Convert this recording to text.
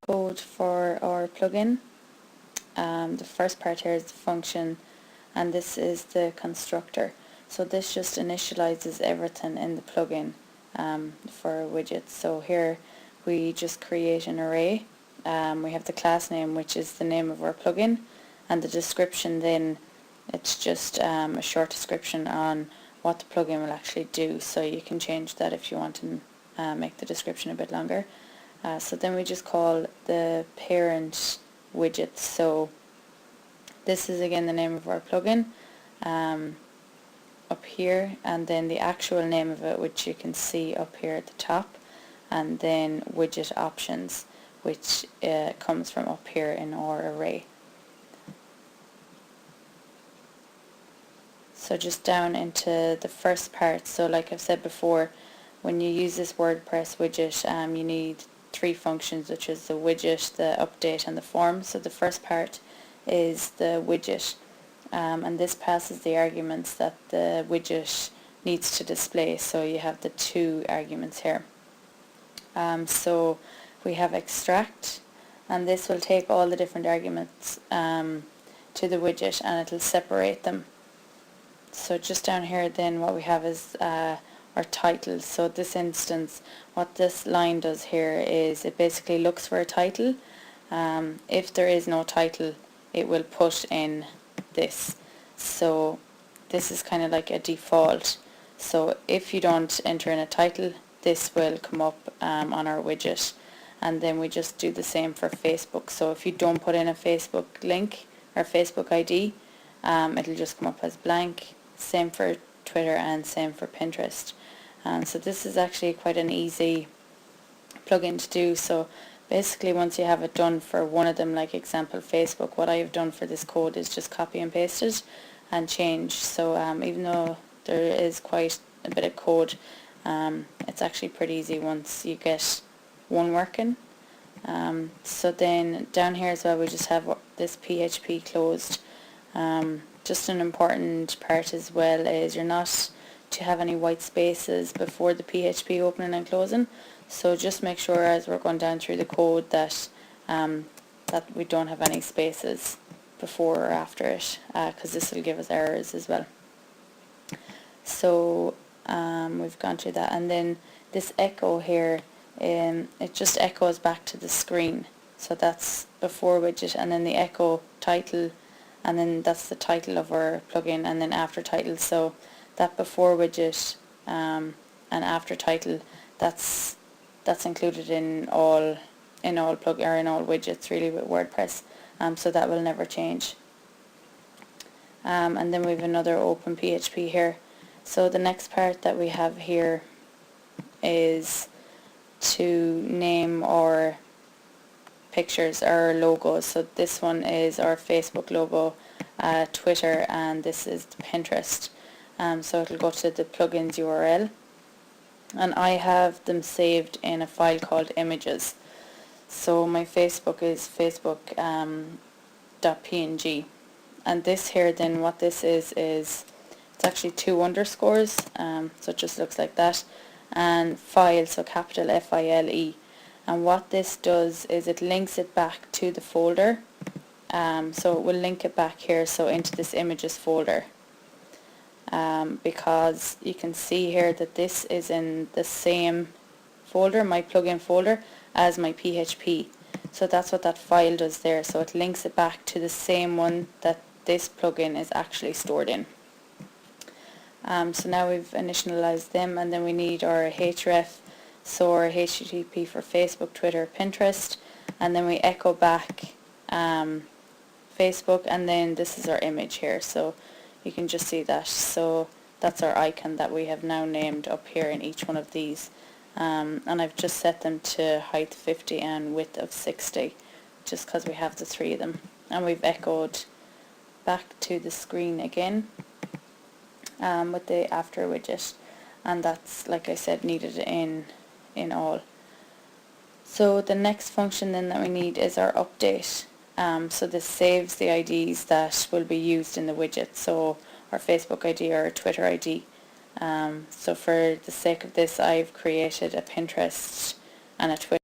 code for our plugin. The first part here is the function, and this is the constructor. So this just initializes everything in the plugin for widgets. So here we just create an array. We have the class name, which is the name of our plugin, and the description then, it's just a short description on what the plugin will actually do. So you can change that if you want to make the description a bit longer. So then we just call the parent widget. So this is again the name of our plugin up here, and then the actual name of it, which you can see up here at the top, and then widget options, which comes from up here in our array. So just down into the first part, so like I've said before, when you use this WordPress widget, you need three functions, which is the widget, the update, and the form. So the first part is the widget, and this passes the arguments that the widget needs to display. So you have the two arguments here. So we have extract, and this will take all the different arguments to the widget, and it will separate them. So just down here then what we have is our title. So this instance, what this line does here is it basically looks for a title. If there is no title, it will put in this. So this is kind of like a default. So if you don't enter in a title, this will come up on our widget. And then we just do the same for Facebook. So if you don't put in a Facebook link or Facebook ID, it'll just come up as blank. Same for Twitter and same for Pinterest. So this is actually quite an easy plugin to do. So basically once you have it done for one of them, like example Facebook, what I have done for this code is just copy and paste it and change. So even though there is quite a bit of code, it's actually pretty easy once you get one working. So then down here as well we just have this PHP closed. Just an important part as well is you're not to have any white spaces before the PHP opening and closing. So just make sure as we're going down through the code that that we don't have any spaces before or after it, because this will give us errors as well. So we've gone through that, and then this echo here, it just echoes back to the screen. So that's before widget, and then the echo title, and then that's the title of our plugin, and then after title. So that before widget and after title, that's included in all widgets really with WordPress. So that will never change. And then we have another open PHP here. So the next part that we have here is to name our pictures, our logos. So this one is our Facebook logo, Twitter, and this is the Pinterest. So it'll go to the plugins URL, and I have them saved in a file called images. So my Facebook is facebook.png, and this here then what this is it's actually two underscores, so it just looks like that, and file, so capital F-I-L-E. And what this does is it links it back to the folder. So it will link it back here, so into this images folder, because you can see here that this is in the same folder, my plugin folder, as my PHP. So that's what that file does there. So it links it back to the same one that this plugin is actually stored in. So now we've initialized them, and then we need our href, so our HTTP for Facebook, Twitter, Pinterest, and then we echo back Facebook, and then this is our image here, so you can just see that. So that's our icon that we have now named up here in each one of these, and I've just set them to height 50 and width of 60, just because we have the three of them. And we've echoed back to the screen again with the after widget, and that's, like I said, needed in all. So the next function then that we need is our update. So this saves the IDs that will be used in the widget, so our Facebook ID or our Twitter ID. So for the sake of this, I've created a Pinterest and a Twitter